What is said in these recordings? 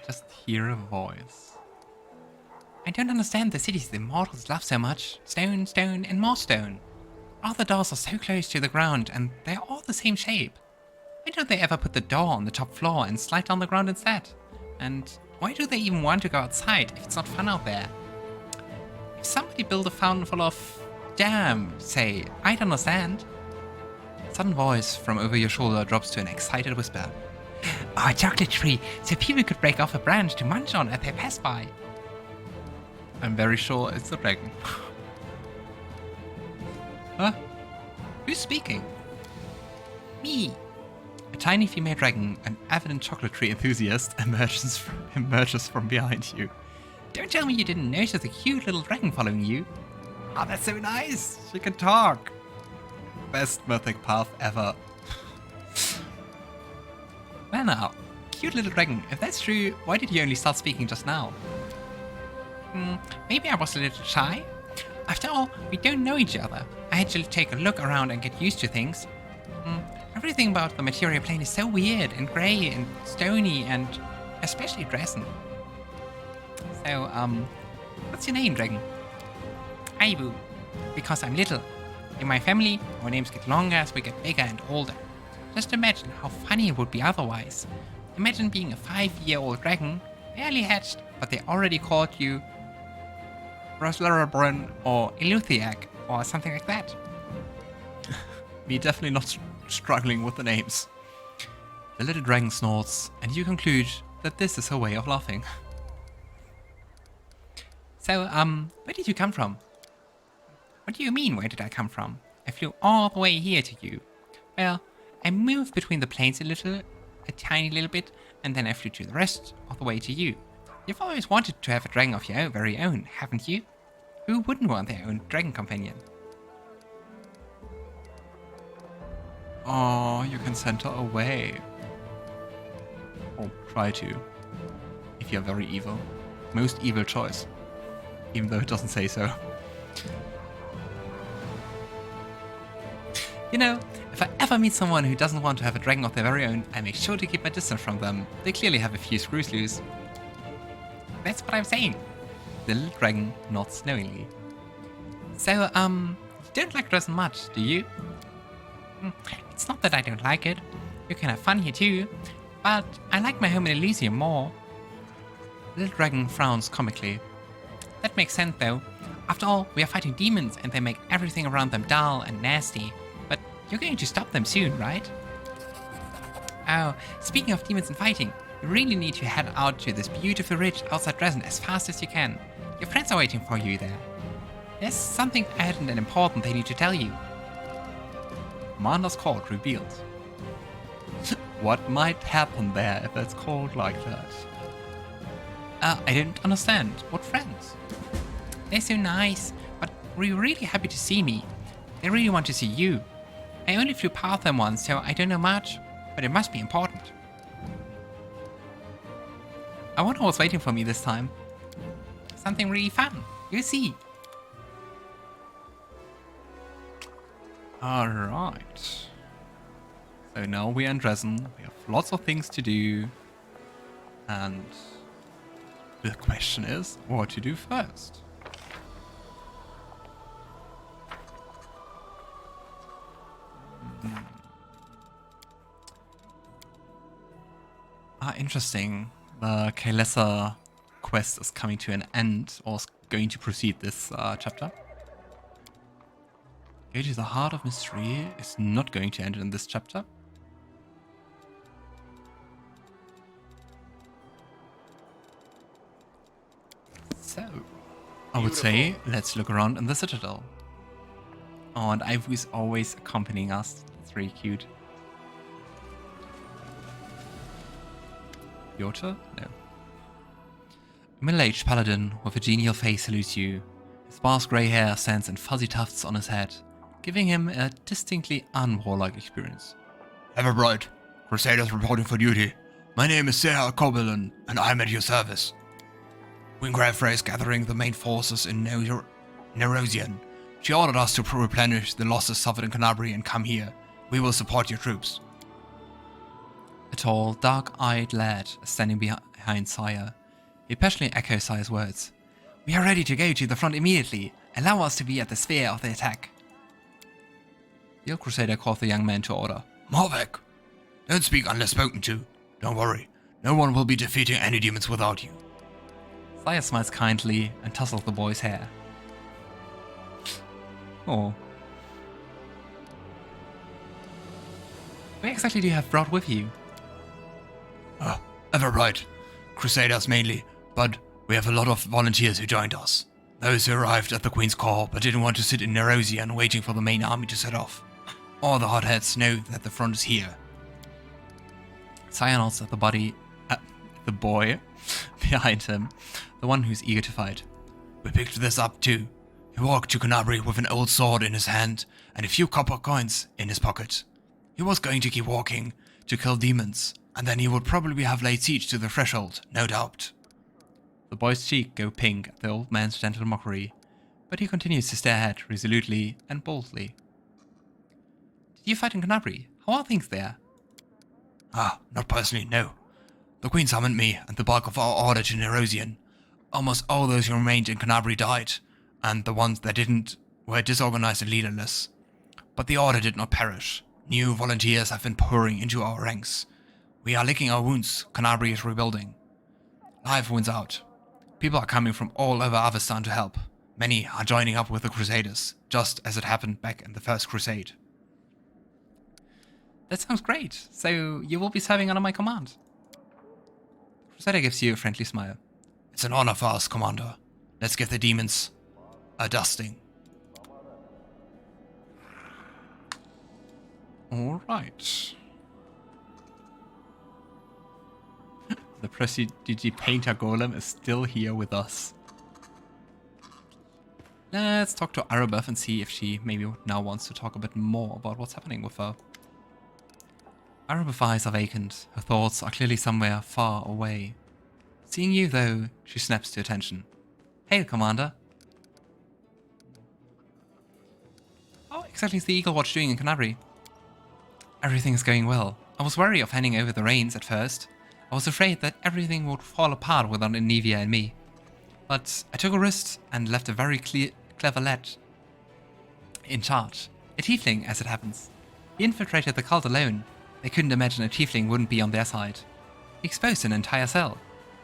just hear a voice. I don't understand the cities the immortals love so much. Stone, stone, and more stone. All the doors are so close to the ground, and they're all the same shape. Why don't they ever put the door on the top floor and slide down the ground instead? And why do they even want to go outside if it's not fun out there? If somebody built a fountain full of jam, say, I'd understand. A sudden voice from over your shoulder drops to an excited whisper. Oh, a chocolate tree, so people could break off a branch to munch on as they pass by. I'm very sure it's the dragon. Huh? Who's speaking? Me. A tiny female dragon, an avid chocolate tree enthusiast, emerges from behind you. Don't tell me you didn't notice a cute little dragon following you. Oh, that's so nice. She can talk. Best mythic path ever. Well now, cute little dragon, if that's true, why did you only start speaking just now? Maybe I was a little shy. After all, we don't know each other. I had to take a look around and get used to things. Everything about the material plane is so weird and grey and stony and especially Drezen. So, what's your name, dragon? Aivu. Because I'm little. In my family, our names get longer as we get bigger and older. Just imagine how funny it would be otherwise. Imagine being a 5-year-old dragon, barely hatched, but they already called you Roslarabron or Eluthiac or something like that. Me definitely not struggling with the names. The little dragon snorts, and you conclude that this is her way of laughing. So, where did you come from? What do you mean, where did I come from? I flew all the way here to you. Well, I moved between the planes a tiny little bit, and then I flew to the rest of the way to you. You've always wanted to have a dragon of your very own, haven't you? Who wouldn't want their own dragon companion? Oh, you can send her away. Or try to. If you're very evil. Most evil choice. Even though it doesn't say so. You know, if I ever meet someone who doesn't want to have a dragon of their very own, I make sure to keep my distance from them. They clearly have a few screws loose. That's what I'm saying. The little dragon nods knowingly. So, you don't like Drezen much, do you? It's not that I don't like it. You can have fun here too. But I like my home in Elysium more. The little dragon frowns comically. That makes sense though. After all, we are fighting demons and they make everything around them dull and nasty. But you're going to stop them soon, right? Oh, speaking of demons and fighting, you really need to head out to this beautiful ridge outside Drezen as fast as you can. Your friends are waiting for you there. There's something urgent and important they need to tell you. Commander's Court revealed. What might happen there if it's called like that? I don't understand. What friends? They're so nice, but we're really happy to see me. They really want to see you. I only flew past them once, so I don't know much, but it must be important. I wonder what's waiting for me this time. Something really fun. You'll see. Alright. So now we're in Drezen. We have lots of things to do. And the question is, what to do first? Interesting. The Kailessa quest is coming to an end, or is going to proceed this chapter. Go to the Heart of Mystery is not going to end in this chapter. So, I would say, let's look around in the Citadel. Oh, and Aivu is always accompanying us. That's really cute. Your turn? No. A middle-aged paladin with a genial face salutes you. His sparse grey hair stands in fuzzy tufts on his head, giving him a distinctly unwarlike experience. Ever bright, Crusaders reporting for duty. My name is Seelah Cobilin, and I'm at your service. Queen Griffin is gathering the main forces in Nerosian. She ordered us to replenish the losses suffered in Kenabres and come here. We will support your troops. A tall, dark-eyed lad is standing behind Sire. He passionately echoes Sire's words. "We are ready to go to the front immediately. Allow us to be at the sphere of the attack." The old Crusader called the young man to order. Marvek, don't speak unless spoken to. Don't worry, no one will be defeating any demons without you. Sire smiles kindly and tussles the boy's hair. Oh. What exactly do you have brought with you? Ever right. Crusaders mainly, but we have a lot of volunteers who joined us. Those who arrived at the Queen's Call but didn't want to sit in Nerosian waiting for the main army to set off. All the hotheads know that the front is here. Sire nods at the boy behind him, the one who's eager to fight. We picked this up too. He walked to Kenabres with an old sword in his hand and a few copper coins in his pocket. He was going to keep walking to kill demons, and then he would probably have laid siege to the threshold, no doubt. The boy's cheek go pink at the old man's gentle mockery, but he continues to stare ahead resolutely and boldly. Did you fight in Kenabres? How are things there? Not personally, no. The Queen summoned me and the bulk of our order to Nerosian. Almost all those who remained in Kenabres died, and the ones that didn't were disorganized and leaderless. But the order did not perish. New volunteers have been pouring into our ranks. We are licking our wounds. Kenabres is rebuilding. Life wins out. People are coming from all over Avestan to help. Many are joining up with the Crusaders, just as it happened back in the First Crusade. That sounds great. So you will be serving under my command. Crusader gives you a friendly smile. It's an honor for us, Commander. Let's give the demons a dusting. Alright. The Prestigy Painter Golem is still here with us. Let's talk to Arabeth and see if she maybe now wants to talk a bit more about what's happening with her. Arabeth's eyes are vacant. Her thoughts are clearly somewhere far away. Seeing you, though, she snaps to attention. Hail, Commander. How exactly is the Eagle Watch doing in Kenabres? Everything is going well. I was wary of handing over the reins at first. I was afraid that everything would fall apart without Anivia and me. But I took a risk and left a very clever lad in charge. A tiefling, as it happens. He infiltrated the cult alone. They couldn't imagine a tiefling wouldn't be on their side. He exposed an entire cell.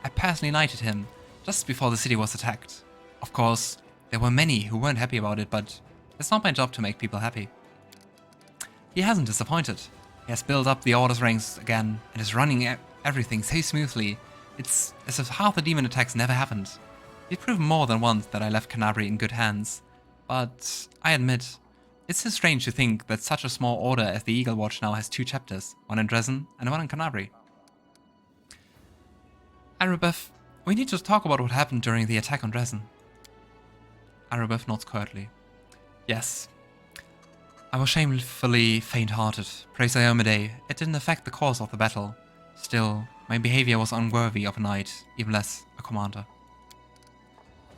I personally knighted him, just before the city was attacked. Of course, there were many who weren't happy about it, but it's not my job to make people happy. He hasn't disappointed. He has built up the Order's ranks again, and is running everything so smoothly, it's as if half the demon attacks never happened. He's proven more than once that I left Kenabres in good hands, but I admit, it's so strange to think that such a small order as the Eagle Watch now has two chapters, one in Drezen and one in Kenabres. Arabeth, we need to talk about what happened during the attack on Drezen. Arabeth nods curtly. Yes. I was shamefully faint-hearted. Praise iomedae, it didn't affect the course of the battle. Still, my behavior was unworthy of a knight, even less a commander.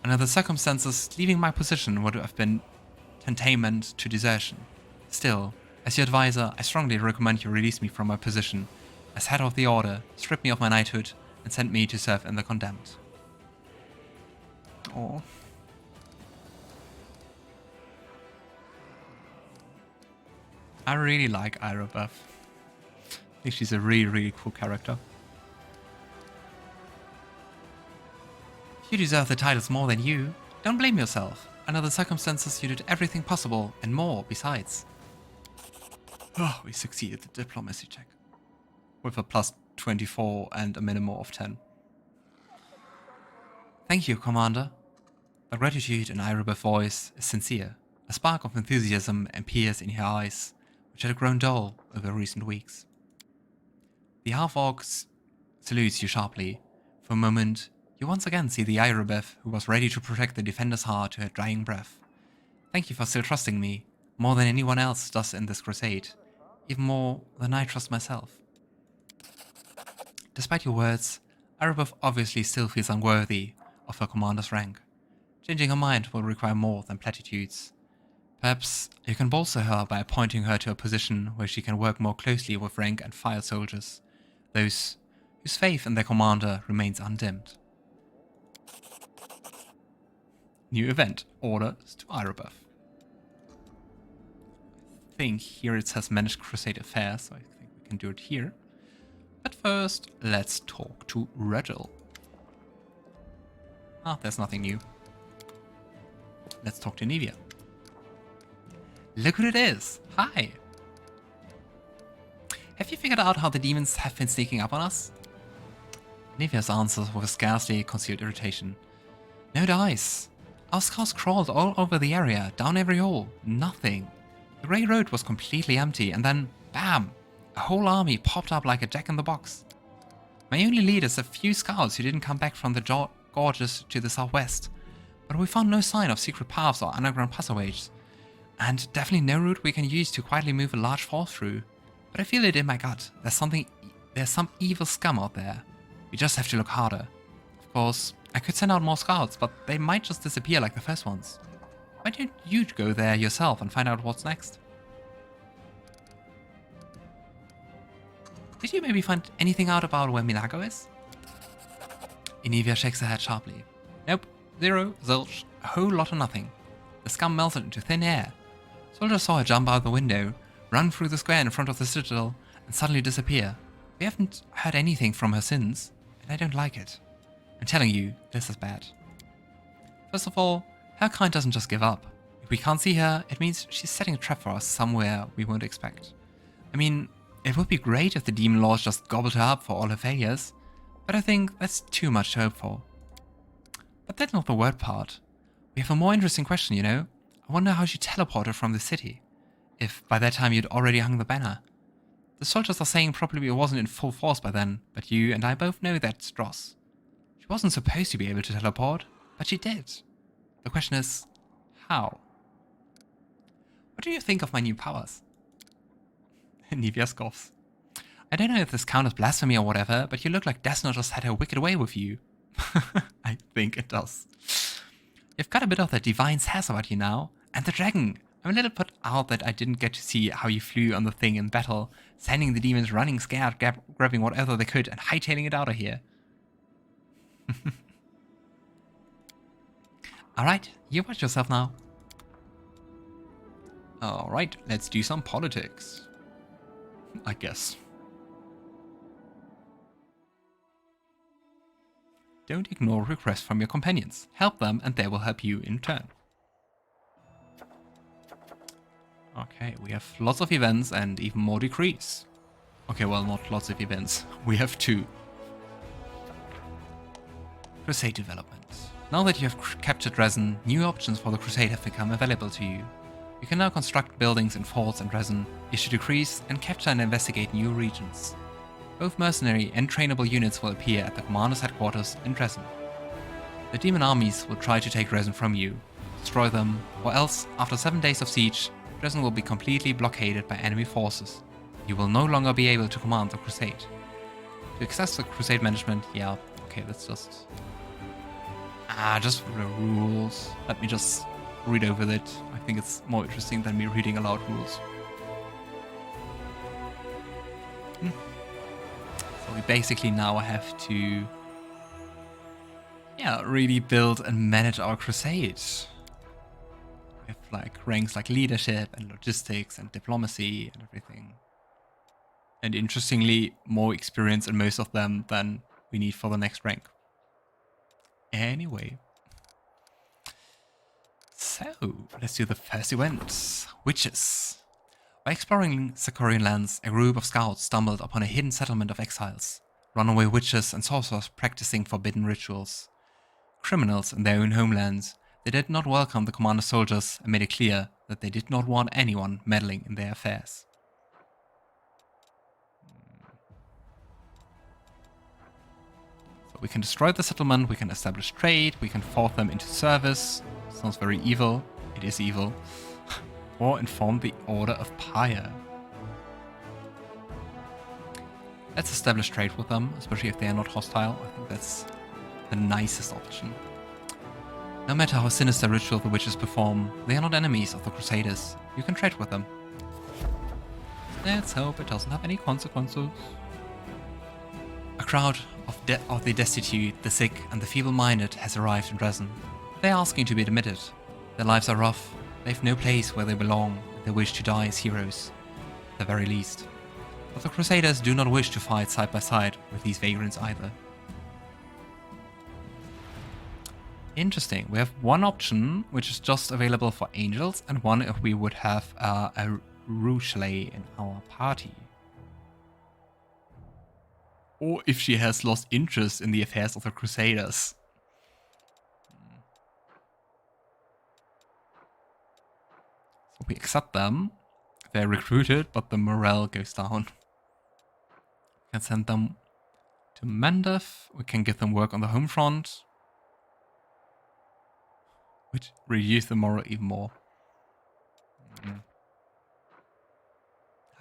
Under the circumstances, leaving my position would have been tantamount to desertion. Still, as your advisor, I strongly recommend you release me from my position as head of the Order, strip me of my knighthood, and send me to serve in the Condemned. Oh. I really like Arabeth. I think she's a really, really cool character. You deserve the titles more than you. Don't blame yourself. Under the circumstances, you did everything possible, and more besides. Oh, we succeeded the diplomacy check. With a plus 24 and a minimum of 10. Thank you, Commander. The gratitude in Arabeth's voice is sincere. A spark of enthusiasm appears in her eyes, which had grown dull over recent weeks. The half-orc salutes you sharply. For a moment, you once again see the Arabeth who was ready to protect the defender's heart to her dying breath. Thank you for still trusting me, more than anyone else does in this crusade, even more than I trust myself. Despite your words, Arabeth obviously still feels unworthy of her commander's rank. Changing her mind will require more than platitudes. Perhaps you can bolster her by appointing her to a position where she can work more closely with rank and file soldiers. those whose faith in their commander remains undimmed. New event, orders to Irobuff. I think here it says manage crusade affairs, so I think we can do it here. But first, let's talk to Regill. Ah, there's nothing new. Let's talk to Nivea. Look who it is! Hi! Have you figured out how the demons have been sneaking up on us? Nivea's answers with a scarcely concealed irritation. No dice. Our scouts crawled all over the area, down every hole. Nothing. The Grey Road was completely empty, and then, bam! A whole army popped up like a jack-in-the-box. My only lead is a few scouts who didn't come back from the gorges to the southwest. But we found no sign of secret paths or underground passageways. And definitely no route we can use to quietly move a large force through. But I feel it in my gut. There's some evil scum out there. We just have to look harder. Of course, I could send out more scouts, but they might just disappear like the first ones. Why don't you go there yourself and find out what's next? Did you maybe find anything out about where Minago is? Inivia shakes her head sharply. Nope, zero, zilch, a whole lot of nothing. The scum melted into thin air. Soldiers saw her jump out the window, run through the square in front of the citadel, and suddenly disappear. We haven't heard anything from her since, and I don't like it. I'm telling you, this is bad. First of all, her kind doesn't just give up. If we can't see her, it means she's setting a trap for us somewhere we won't expect. I mean, it would be great if the demon lords just gobbled her up for all her failures, but I think that's too much to hope for. But that's not the word part. We have a more interesting question, you know? I wonder how she teleported from the city, if by that time you'd already hung the banner. The soldiers are saying probably it wasn't in full force by then, but you and I both know that's dross. She wasn't supposed to be able to teleport, but she did. The question is, how? What do you think of my new powers? Nivea scoffs. I don't know if this counts as blasphemy or whatever, but you look like Desna just had her wicked way with you. I think it does. You've got a bit of that divine sass about you now. And the dragon. I'm a little put out that I didn't get to see how you flew on the thing in battle, sending the demons running scared, grabbing whatever they could and hightailing it out of here. Alright, you watch yourself now. Alright, let's do some politics. I guess. Don't ignore requests from your companions. Help them and they will help you in turn. Okay, we have lots of events and even more decrees. Okay, well, not lots of events. We have 2. Crusade development. Now that you have captured Drezen, new options for the Crusade have become available to you. You can now construct buildings in forts in Drezen, issue decrees, and capture and investigate new regions. Both mercenary and trainable units will appear at the commander's headquarters in Drezen. The demon armies will try to take Drezen from you, destroy them, or else, after 7 days of siege, Drezen will be completely blockaded by enemy forces. You will no longer be able to command the Crusade. To access the Crusade management, yeah, okay, let's just for the rules. Let me just read over it. I think it's more interesting than me reading aloud rules. So we basically now have to, really build and manage our crusade. We have like ranks like leadership and logistics and diplomacy and everything. And interestingly, more experience in most of them than we need for the next rank. Anyway. So, let's do the first event. Witches. By exploring Sarkorian lands, a group of scouts stumbled upon a hidden settlement of exiles. Runaway witches and sorcerers practicing forbidden rituals. Criminals in their own homelands, they did not welcome the commander's soldiers and made it clear that they did not want anyone meddling in their affairs. So we can destroy the settlement, we can establish trade, we can force them into service. Sounds very evil. It is evil. Or inform the Order of Pyre. Let's establish trade with them, especially if they are not hostile. I think that's the nicest option. No matter how sinister ritual the witches perform, they are not enemies of the Crusaders. You can trade with them. Let's hope it doesn't have any consequences. crowd of the destitute, the sick, and the feeble-minded has arrived in Drezen. They're asking to be admitted. Their lives are rough, they've no place where they belong, and they wish to die as heroes, at the very least. But the Crusaders do not wish to fight side by side with these vagrants either. Interesting. We have one option, which is just available for angels, and one if we would have a Arueshalae in our party. Or if she has lost interest in the affairs of the Crusaders. So we accept them. They're recruited, but the morale goes down. We can send them to Mendev. We can give them work on the home front, which reduce the morale even more.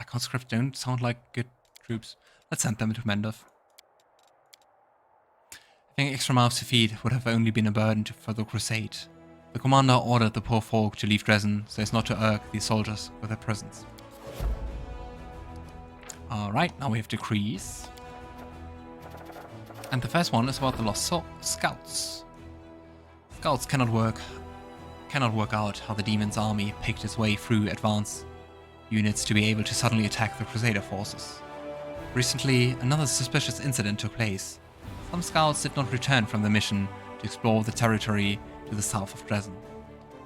Conscripts don't sound like good troops. Let's send them to Mendev. Having extra mouths to feed would have only been a burden for the crusade. The commander ordered the poor folk to leave Drezen so as not to irk these soldiers with their presence. Alright, now we have decrees. And the first one is about the lost scouts. Scouts cannot work out how the demon's army picked its way through advanced units to be able to suddenly attack the Crusader forces. Recently, another suspicious incident took place. Some scouts did not return from the mission to explore the territory to the south of Drezen.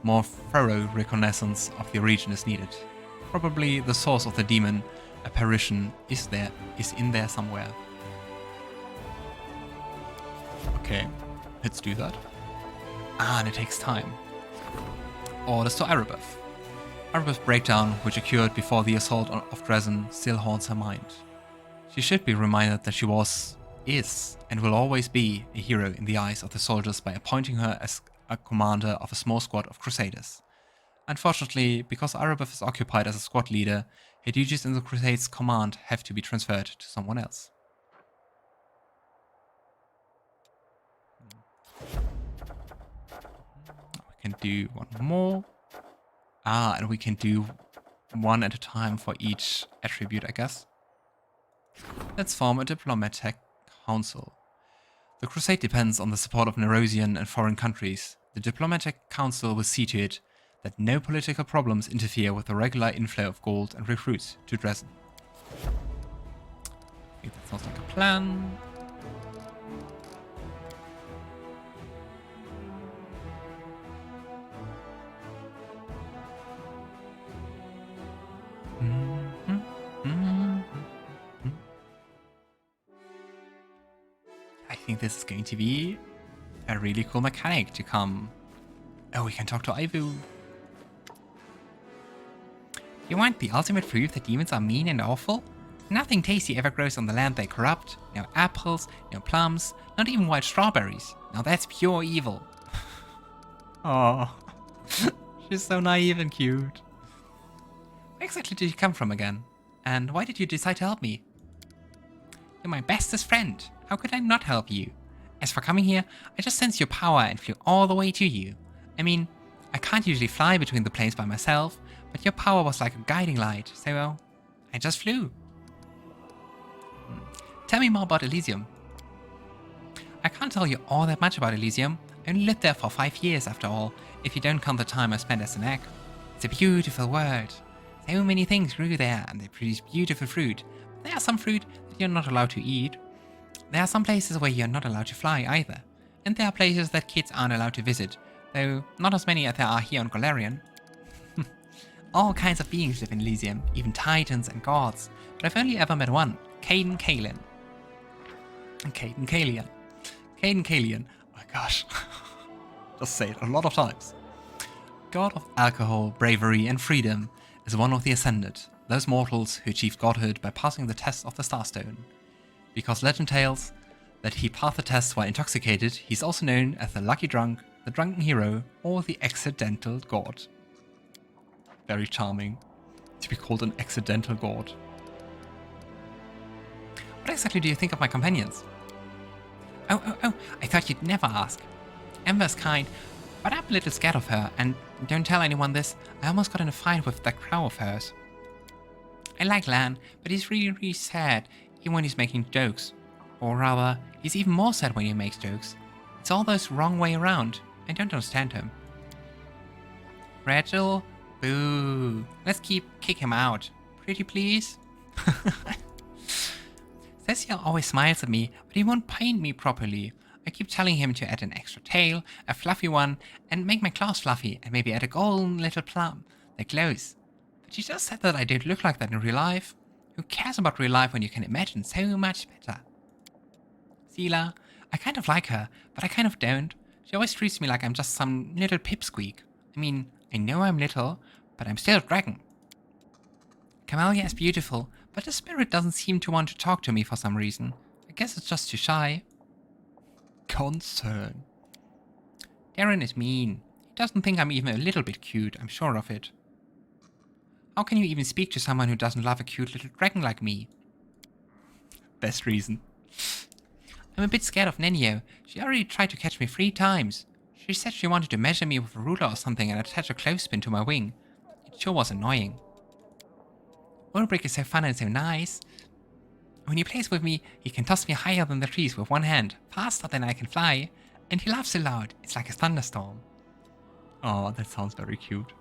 More thorough reconnaissance of the region is needed. Probably the source of the demon apparition is in there somewhere. Okay, let's do that. And it takes time. Orders to Erebeth. Erebeth's breakdown, which occurred before the assault of Drezen, still haunts her mind. She should be reminded that she is, and will always be a hero in the eyes of the soldiers by appointing her as a commander of a small squad of Crusaders. Unfortunately, because Erebeth is occupied as a squad leader, her duties in the Crusade's command have to be transferred to someone else. We can do one more. And we can do one at a time for each attribute, I guess. Let's form a diplomatic council. The crusade depends on the support of Nerosian and foreign countries. The diplomatic council will see to it that no political problems interfere with the regular inflow of gold and recruits to Drezen. I think that sounds like a plan. I think this is going to be a really cool mechanic to come. Oh, we can talk to Aivu. You want the ultimate proof that demons are mean and awful? Nothing tasty ever grows on the land they corrupt. No apples, no plums, not even white strawberries. Now that's pure evil. Oh, she's so naive and cute. Where exactly did you come from again? And why did you decide to help me? You're my bestest friend. How could I not help you? As for coming here, I just sensed your power and flew all the way to you. I mean, I can't usually fly between the planes by myself, but your power was like a guiding light, so I just flew. Tell me more about Elysium. I can't tell you all that much about Elysium. I only lived there for 5 years after all, if you don't count the time I spent as an egg. It's a beautiful world. So many things grew there and they produce beautiful fruit. But there are some fruit that you're not allowed to eat. There are some places where you're not allowed to fly either. And there are places that kids aren't allowed to visit, though not as many as there are here on Golarion. All kinds of beings live in Elysium, even titans and gods, but I've only ever met one, Caden Kalian. Oh my gosh. Just say it a lot of times. God of alcohol, bravery and freedom, is one of the Ascended, those mortals who achieved godhood by passing the test of the Starstone. Because legend tells that he passed the test while intoxicated, he's also known as the Lucky Drunk, the Drunken Hero, or the Accidental God. Very charming to be called an accidental god. What exactly do you think of my companions? Oh, I thought you'd never ask. Ember's kind, but I'm a little scared of her, and don't tell anyone this, I almost got in a fight with that crow of hers. I like Lann, but he's really sad, even when he's making jokes. Or rather, he's even more sad when he makes jokes. It's all those wrong way around. I don't understand him. Regill? Boo. Let's kick him out. Pretty please? Sosiel always smiles at me, but he won't paint me properly. I keep telling him to add an extra tail, a fluffy one, and make my claws fluffy, and maybe add a golden little plum that glows. But she just said that I don't look like that in real life. Who cares about real life when you can imagine so much better? Seelah, I kind of like her, but I kind of don't. She always treats me like I'm just some little pipsqueak. I mean, I know I'm little, but I'm still a dragon. Camellia is beautiful, but the spirit doesn't seem to want to talk to me for some reason. I guess it's just too shy. Concern. Daeran is mean. He doesn't think I'm even a little bit cute, I'm sure of it. How can you even speak to someone who doesn't love a cute little dragon like me? Best reason. I'm a bit scared of Nenio. She already tried to catch me 3 times. She said she wanted to measure me with a ruler or something and attach a clothespin to my wing. It sure was annoying. Ulbrig is so fun and so nice. When he plays with me, he can toss me higher than the trees with one hand, faster than I can fly, and he laughs so loud, it's like a thunderstorm. Oh, that sounds very cute.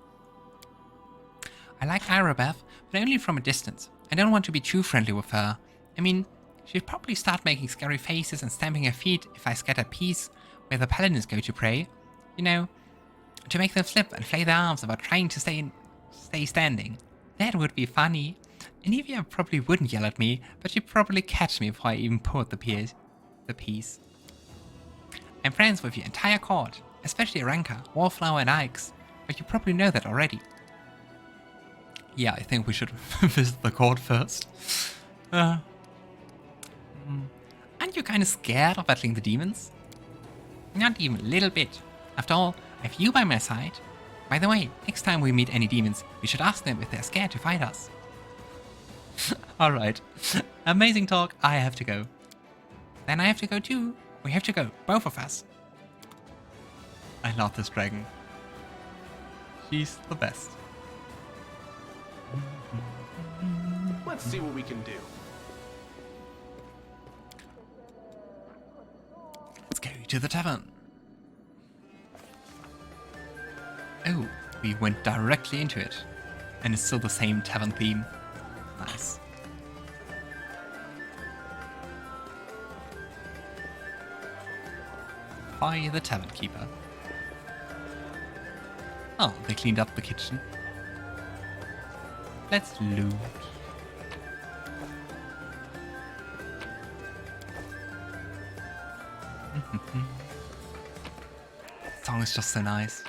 I like Irabeth, but only from a distance. I don't want to be too friendly with her. I mean, she'd probably start making scary faces and stamping her feet if I scatter peace where the paladins go to pray. You know, to make them flip and flay their arms about trying to stay standing. That would be funny. Anivia probably wouldn't yell at me, but she'd probably catch me before I even poured the piece. I'm friends with your entire court, especially Ranka, Wallflower and Ike's, but you probably know that already. Yeah, I think we should visit the court first. Aren't you kind of scared of battling the demons? Not even a little bit. After all, I have you by my side. By the way, next time we meet any demons, we should ask them if they're scared to fight us. Alright. Amazing talk, I have to go. Then I have to go too. We have to go, both of us. I love this dragon. She's the best. Let's see what we can do. Let's go to the tavern. Oh, we went directly into it. And it's still the same tavern theme. Nice. By the tavern keeper. Oh, they cleaned up the kitchen. Let's loot. The song is just so nice.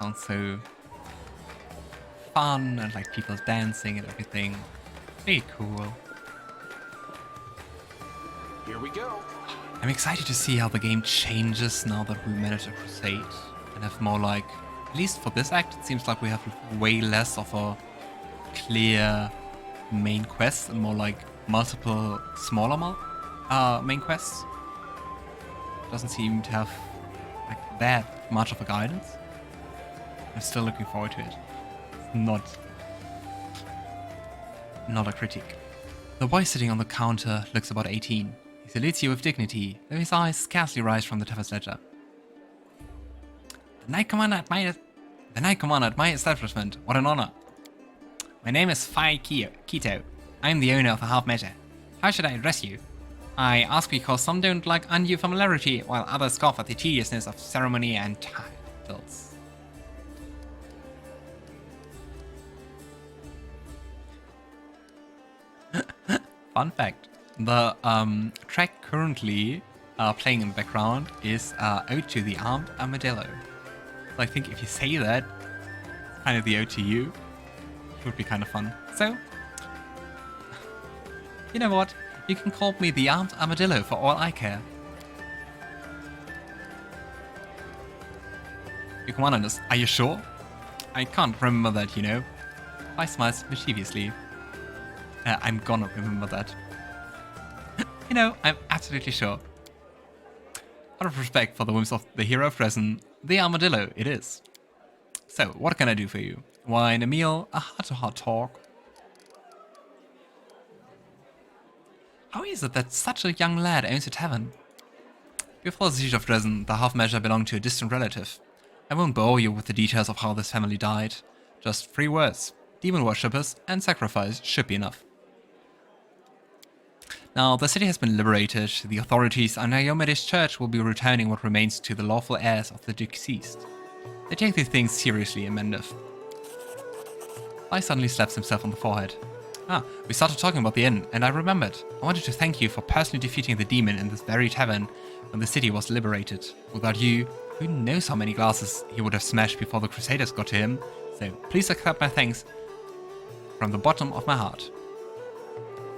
Sounds so fun and like people dancing and everything. Very cool. Here we go. I'm excited to see how the game changes now that we manage a crusade and have more like, at least for this act, it seems like we have way less of a clear main quest and more like multiple smaller main quests. Doesn't seem to have like that much of a guidance. I'm still looking forward to it. It's not a critique. The boy sitting on the counter looks about 18. He salutes you with dignity, though his eyes scarcely rise from the tavern's ledger. The Knight Commander at my establishment. What an honor. My name is Fai Kito. I'm the owner of a half measure. How should I address you? I ask because some don't like undue familiarity, while others scoff at the tediousness of ceremony and titles. Fun fact, the track currently playing in the background is Ode to the Armed Armadillo. So I think if you say that, it's kind of the ode to you, it would be kind of fun. So, you know what? You can call me the Armed Armadillo for all I care. You come on us. Are you sure? I can't remember that, you know. I smiles mischievously. I'm gonna remember that. You know, I'm absolutely sure. Out of respect for the whims of the hero of Drezen, the armadillo it is. So, what can I do for you? Wine, a meal, a heart-to-heart talk. How is it that such a young lad owns a tavern? Before the siege of Drezen, the half-measure belonged to a distant relative. I won't bore you with the details of how this family died. Just 3 words. Demon worshippers and sacrifice should be enough. Now, the city has been liberated. The authorities and Iomedae's church will be returning what remains to the lawful heirs of the deceased. They take these things seriously in Mendef. I suddenly slaps himself on the forehead. We started talking about the inn, and I remembered. I wanted to thank you for personally defeating the demon in this very tavern when the city was liberated. Without you, who knows how many glasses he would have smashed before the Crusaders got to him. So please accept my thanks from the bottom of my heart.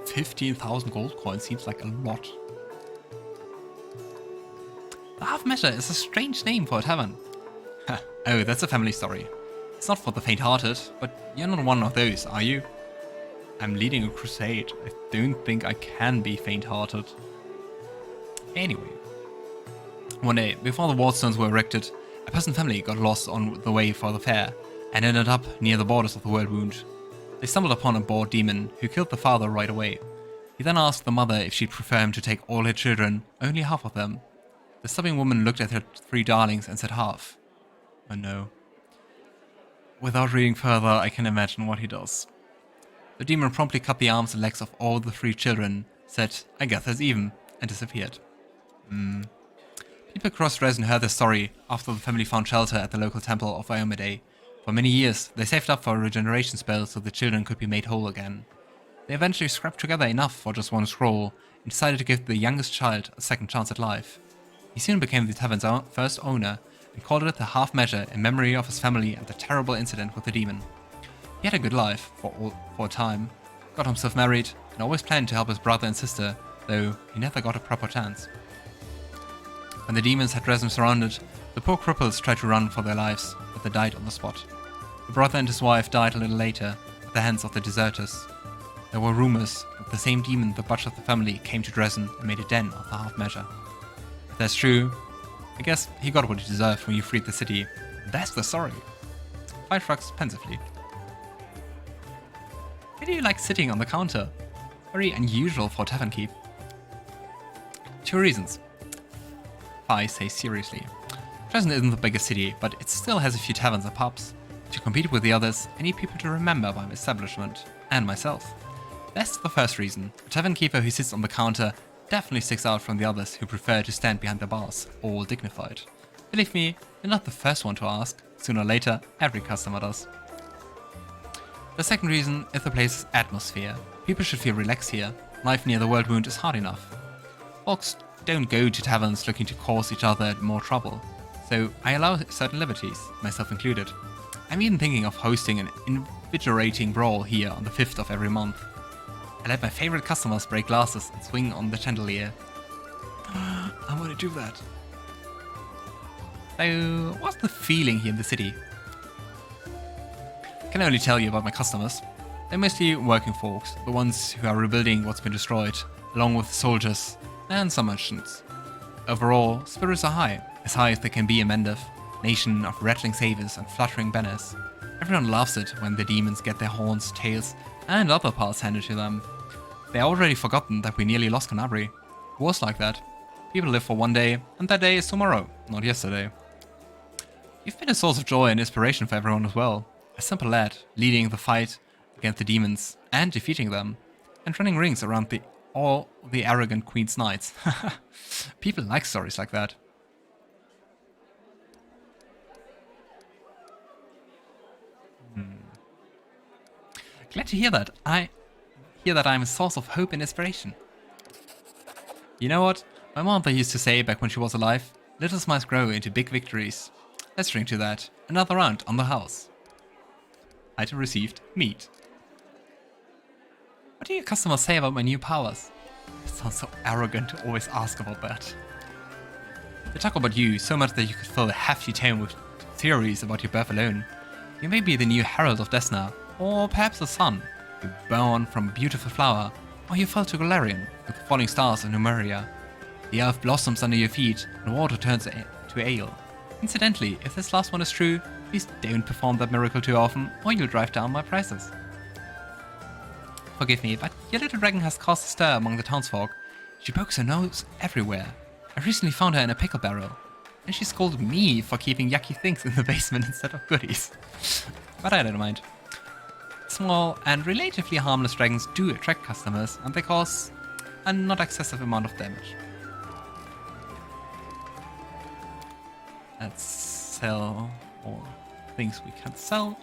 15,000 gold coins seems like a lot. The half-measure is a strange name for a tavern. Oh, that's a family story. It's not for the faint-hearted, but you're not one of those, are you? I'm leading a crusade. I don't think I can be faint-hearted. Anyway. One day, before the wardstones were erected, a peasant family got lost on the way for the fair, and ended up near the borders of the Worldwound. They stumbled upon a bored demon, who killed the father right away. He then asked the mother if she'd prefer him to take all her children, only half of them. The stubborn woman looked at her 3 darlings and said half. Oh no. Without reading further, I can imagine what he does. The demon promptly cut the arms and legs of all the 3 children, said, I guess that's even, and disappeared. People across Drezen heard the story after the family found shelter at the local temple of iomedae. For many years, they saved up for a regeneration spell so the children could be made whole again. They eventually scrapped together enough for just 1 scroll, and decided to give the youngest child a second chance at life. He soon became the tavern's first owner, and called it the half-measure in memory of his family and the terrible incident with the demon. He had a good life, for a time, got himself married, and always planned to help his brother and sister, though he never got a proper chance. When the demons had Drezen surrounded, the poor cripples tried to run for their lives, but they died on the spot. The brother and his wife died a little later, at the hands of the deserters. There were rumors that the same demon that butchered the family came to Drezen and made a den of the half-measure. If that's true, I guess he got what he deserved when you freed the city. That's the story. I shrugs pensively. Why do you like sitting on the counter? Very unusual for tavern keep. 2 reasons. I say seriously. Drezen isn't the biggest city, but it still has a few taverns and pubs. To compete with the others, I need people to remember my establishment, and myself. That's the first reason. A tavern keeper who sits on the counter definitely sticks out from the others who prefer to stand behind the bars, all dignified. Believe me, you're not the first one to ask. Sooner or later, every customer does. The second reason is the place's atmosphere. People should feel relaxed here. Life near the Worldwound is hard enough. Folks don't go to taverns looking to cause each other more trouble, so I allow certain liberties, myself included. I'm even thinking of hosting an invigorating brawl here on the 5th of every month. I let my favorite customers break glasses and swing on the chandelier. I want to do that. So, what's the feeling here in the city? I can only tell you about my customers. They're mostly working folks, the ones who are rebuilding what's been destroyed, along with soldiers and some merchants. Overall, spirits are high as they can be in Mendef, nation of rattling sabers and fluttering banners. Everyone loves it when the demons get their horns, tails, and other parts handed to them. They're already forgotten that we nearly lost Kenabres. It was like that. People live for one day, and that day is tomorrow, not yesterday. You've been a source of joy and inspiration for everyone as well. A simple lad, leading the fight against the demons and defeating them, and running rings around all the arrogant Queen's Knights. People like stories like that. Glad to hear that. I hear that I'm a source of hope and inspiration. You know what? My mother used to say back when she was alive, little smiles grow into big victories. Let's drink to that. Another round on the house. Item received, meat. What do your customers say about my new powers? It sounds so arrogant to always ask about that. They talk about you so much that you could fill a hefty tome with theories about your birth alone. You may be the new Herald of Desna, or perhaps the sun. You're born from a beautiful flower, or you fell to Golarion with the falling stars of Numeria. The earth blossoms under your feet, and water turns to ale. Incidentally, if this last one is true, please don't perform that miracle too often, or you'll drive down my prices. Forgive me, but your little dragon has caused a stir among the townsfolk. She pokes her nose everywhere. I recently found her in a pickle barrel. And she scolded me for keeping yucky things in the basement instead of goodies. But I don't mind. Small and relatively harmless dragons do attract customers, and they cause a not excessive amount of damage. Let's sell all things we can sell.